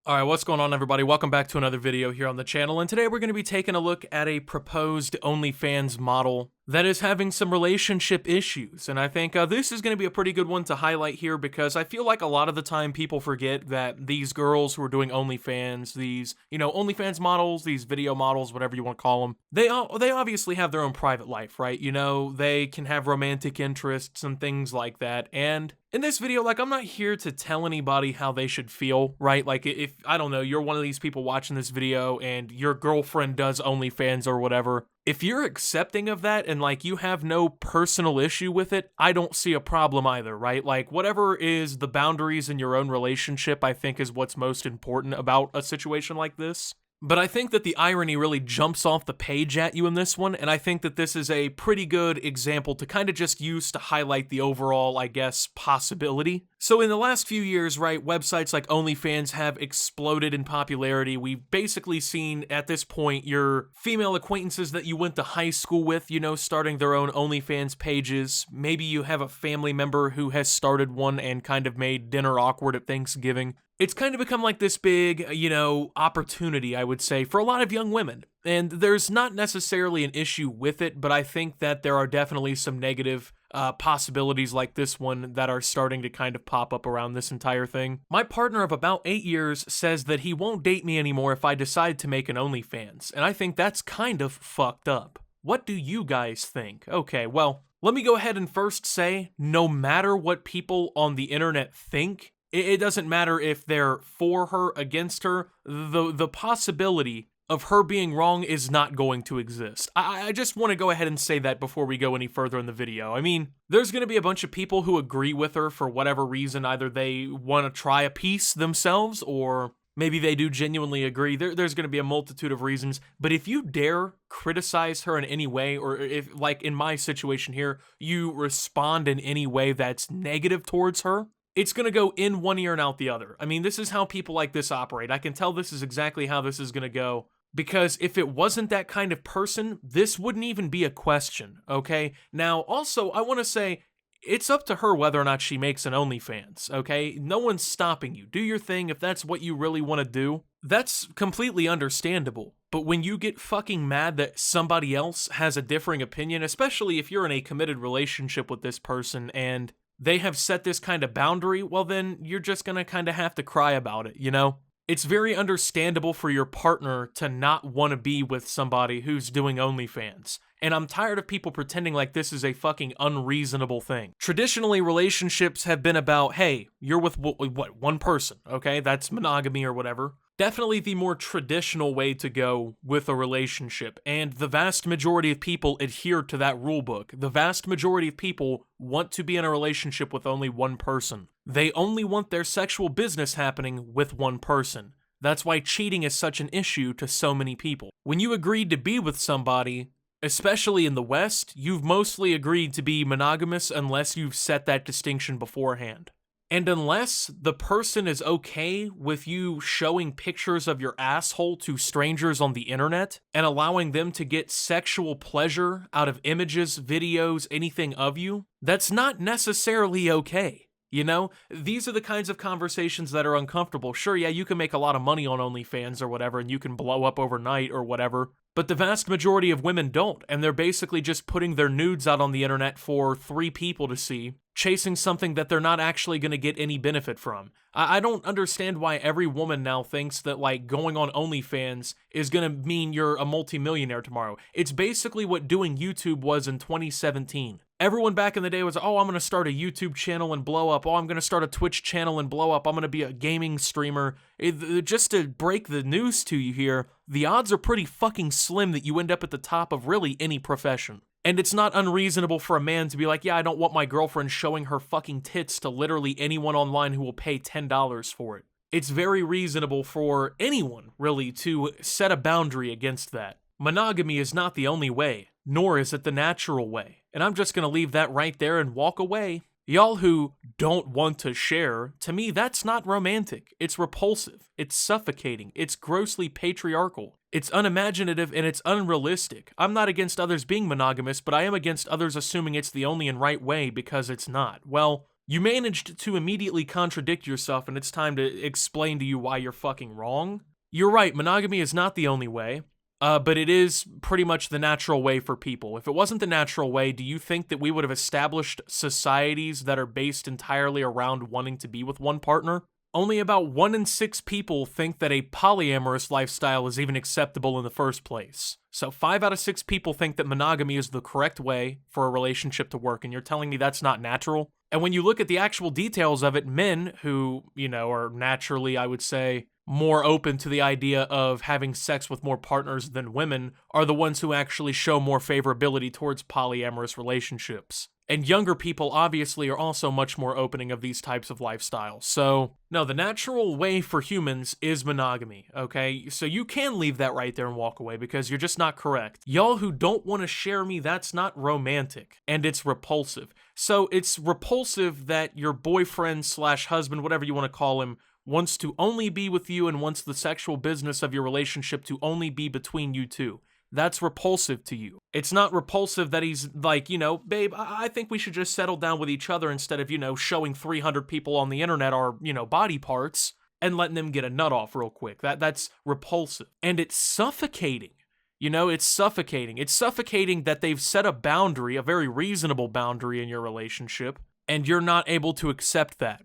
Alright, what's going on everybody? Welcome back to another video here on the channel, and today we're going to be taking a look at a proposed OnlyFans model that is having some relationship issues, and I think this is going to be a pretty good one to highlight here because I feel like a lot of the time people forget that these girls who are doing OnlyFans, these, OnlyFans models, these video models, whatever you want to call them, they obviously have their own private life, right? They can have romantic interests and things like that, and in this video, I'm not here to tell anybody how they should feel, right? If, I don't know, you're one of these people watching this video and your girlfriend does OnlyFans or whatever, if you're accepting of that and, you have no personal issue with it, I don't see a problem either, right? Whatever is the boundaries in your own relationship, I think is what's most important about a situation like this. But I think that the irony really jumps off the page at you in this one, and I think that this is a pretty good example to kind of just use to highlight the overall, possibility. So in the last few years, right, websites like OnlyFans have exploded in popularity. We've basically seen, at this point, your female acquaintances that you went to high school with, starting their own OnlyFans pages. Maybe you have a family member who has started one and kind of made dinner awkward at Thanksgiving. It's kind of become this big, opportunity, I would say, for a lot of young women. And there's not necessarily an issue with it, but I think that there are definitely some negative possibilities like this one that are starting to kind of pop up around this entire thing. My partner of about 8 years says that he won't date me anymore if I decide to make an OnlyFans, and I think that's kind of fucked up. What do you guys think? Okay, well, let me go ahead and first say, no matter what people on the internet think, it doesn't matter if they're for her, against her, the possibility of her being wrong is not going to exist. I just want to go ahead and say that before we go any further in the video. I mean, there's going to be a bunch of people who agree with her for whatever reason. Either they want to try a piece themselves, or maybe they do genuinely agree. There's going to be a multitude of reasons. But if you dare criticize her in any way, or if, in my situation here, you respond in any way that's negative towards her, it's going to go in one ear and out the other. I mean, this is how people like this operate. I can tell this is exactly how this is going to go. Because if it wasn't that kind of person, this wouldn't even be a question, okay? Now, also, I want to say, it's up to her whether or not she makes an OnlyFans, okay? No one's stopping you. Do your thing if that's what you really want to do. That's completely understandable. But when you get fucking mad that somebody else has a differing opinion, especially if you're in a committed relationship with this person and they have set this kind of boundary, well then you're just gonna kind of have to cry about it, It's very understandable for your partner to not want to be with somebody who's doing OnlyFans. And I'm tired of people pretending like this is a fucking unreasonable thing. Traditionally, relationships have been about, hey, you're with one person, okay? That's monogamy or whatever. Definitely the more traditional way to go with a relationship, and the vast majority of people adhere to that rule book. The vast majority of people want to be in a relationship with only one person. They only want their sexual business happening with one person. That's why cheating is such an issue to so many people. When you agreed to be with somebody, especially in the West, you've mostly agreed to be monogamous unless you've set that distinction beforehand. And unless the person is okay with you showing pictures of your asshole to strangers on the internet and allowing them to get sexual pleasure out of images, videos, anything of you, that's not necessarily okay. These are the kinds of conversations that are uncomfortable. Sure, yeah, you can make a lot of money on OnlyFans or whatever, and you can blow up overnight or whatever, but the vast majority of women don't, and they're basically just putting their nudes out on the internet for 3 people to see, chasing something that they're not actually going to get any benefit from. I don't understand why every woman now thinks that, going on OnlyFans is going to mean you're a multimillionaire tomorrow. It's basically what doing YouTube was in 2017. Everyone back in the day was, oh, I'm going to start a YouTube channel and blow up. Oh, I'm going to start a Twitch channel and blow up. I'm going to be a gaming streamer. Just to break the news to you here, the odds are pretty fucking slim that you end up at the top of really any profession. And it's not unreasonable for a man to be like, yeah, I don't want my girlfriend showing her fucking tits to literally anyone online who will pay $10 for it. It's very reasonable for anyone, really, to set a boundary against that. Monogamy is not the only way, nor is it the natural way. And I'm just going to leave that right there and walk away. Y'all who don't want to share, to me, that's not romantic. It's repulsive. It's suffocating. It's grossly patriarchal. It's unimaginative and it's unrealistic. I'm not against others being monogamous, but I am against others assuming it's the only and right way because it's not. Well, You managed to immediately contradict yourself, and it's time to explain to you why you're fucking wrong. You're right, monogamy is not the only way, but it is pretty much the natural way for people. If it wasn't the natural way, do you think that we would have established societies that are based entirely around wanting to be with one partner? Only about 1 in 6 people think that a polyamorous lifestyle is even acceptable in the first place. So 5 out of 6 people think that monogamy is the correct way for a relationship to work, and you're telling me that's not natural? And when you look at the actual details of it, men who, are naturally, I would say, more open to the idea of having sex with more partners than women are the ones who actually show more favorability towards polyamorous relationships. And younger people obviously are also much more opening of these types of lifestyles. So, no, the natural way for humans is monogamy, okay? So you can leave that right there and walk away because you're just not correct. Y'all who don't want to share me, that's not romantic, and it's repulsive. So it's repulsive that your boyfriend slash husband, whatever you want to call him, wants to only be with you and wants the sexual business of your relationship to only be between you two. That's repulsive to you. It's not repulsive that he's like, babe, I think we should just settle down with each other instead of, showing 300 people on the internet our, body parts and letting them get a nut off real quick. That's repulsive. And it's suffocating. It's suffocating. It's suffocating that they've set a boundary, a very reasonable boundary in your relationship, and you're not able to accept that.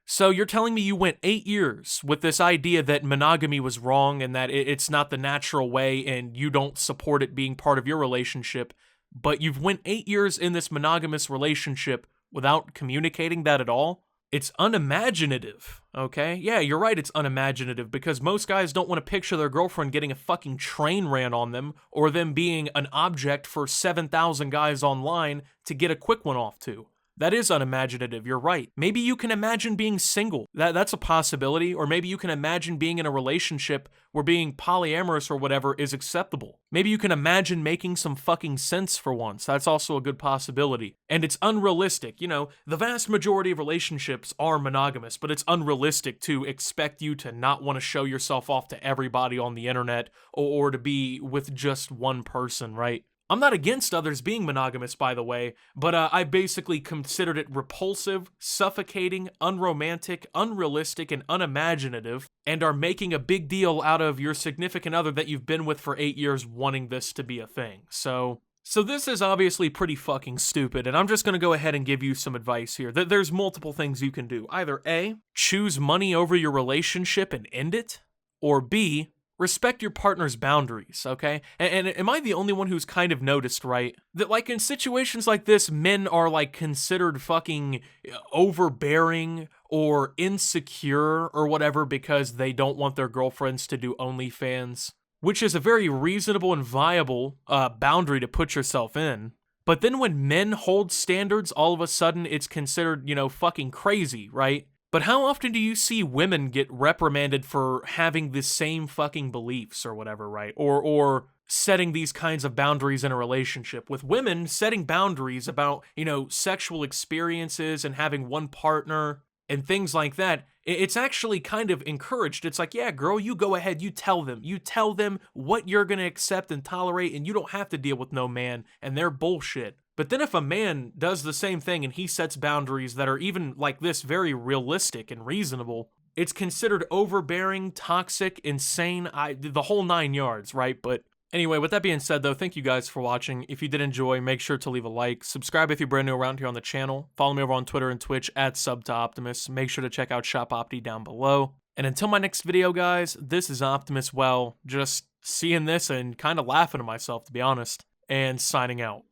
So you're telling me you went 8 years with this idea that monogamy was wrong and that it's not the natural way and you don't support it being part of your relationship, but you've went 8 years in this monogamous relationship without communicating that at all? It's unimaginative, okay? Yeah, you're right, it's unimaginative because most guys don't want to picture their girlfriend getting a fucking train ran on them or them being an object for 7,000 guys online to get a quick one off to. That is unimaginative, you're right. Maybe you can imagine being single. That's a possibility. Or maybe you can imagine being in a relationship where being polyamorous or whatever is acceptable. Maybe you can imagine making some fucking sense for once. That's also a good possibility. And it's unrealistic. The vast majority of relationships are monogamous, but it's unrealistic to expect you to not want to show yourself off to everybody on the internet or to be with just one person, right? I'm not against others being monogamous, by the way, but I basically considered it repulsive, suffocating, unromantic, unrealistic, and unimaginative, and are making a big deal out of your significant other that you've been with for 8 years wanting this to be a thing. So this is obviously pretty fucking stupid, and I'm just gonna go ahead and give you some advice here. There's multiple things you can do. Either A, choose money over your relationship and end it, or B, respect your partner's boundaries, okay? And am I the only one who's kind of noticed, right? That, like, in situations like this, men are, like, considered fucking overbearing or insecure or whatever because they don't want their girlfriends to do OnlyFans, which is a very reasonable and viable boundary to put yourself in. But then when men hold standards, all of a sudden it's considered, fucking crazy, right? But how often do you see women get reprimanded for having the same fucking beliefs or whatever, right? Or setting these kinds of boundaries in a relationship? With women, setting boundaries about, sexual experiences and having one partner and things like that, it's actually kind of encouraged. It's like, yeah, girl, you go ahead, you tell them. You tell them what you're gonna accept and tolerate, and you don't have to deal with no man and their bullshit. But then if a man does the same thing and he sets boundaries that are even like this very realistic and reasonable, it's considered overbearing, toxic, insane, the whole 9 yards, right? But anyway, with that being said though, thank you guys for watching. If you did enjoy, make sure to leave a like, subscribe if you're brand new around here on the channel, follow me over on Twitter and Twitch at @SubToOptimus, make sure to check out Shop Opti down below. And until my next video, guys, this is Optimus, just seeing this and kind of laughing to myself, to be honest, and signing out.